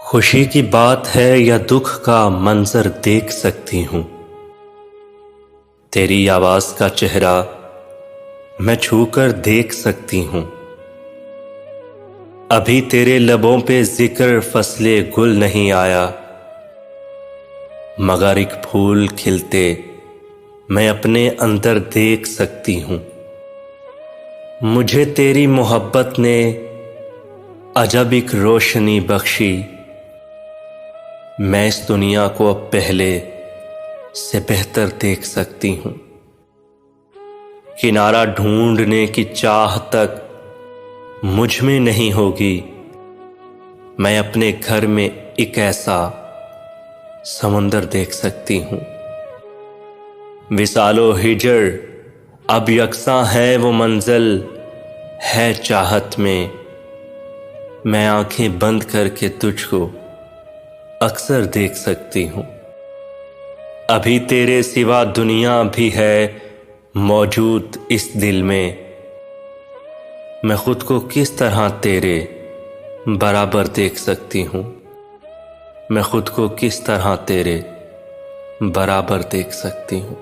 खुशी की बात है या दुख का मंजर देख सकती हूँ। तेरी आवाज का चेहरा मैं छूकर देख सकती हूँ। अभी तेरे लबों पे जिक्र फसले गुल नहीं आया, मगर एक फूल खिलते मैं अपने अंदर देख सकती हूँ। मुझे तेरी मोहब्बत ने अजब एक रोशनी बख्शी। मैं इस दुनिया को अब पहले से बेहतर देख सकती हूँ। किनारा ढूंढने की चाह तक मुझ में नहीं होगी। मैं अपने घर में एक ऐसा समुंदर देख सकती हूँ। विसालो हिजर अब यकसा है वो मंजिल है चाहत में। मैं आंखें बंद करके तुझको अक्सर देख सकती हूँ। अभी तेरे सिवा दुनिया भी है मौजूद इस दिल में। मैं खुद को किस तरह तेरे बराबर देख सकती हूँ। मैं खुद को किस तरह तेरे बराबर देख सकती हूँ।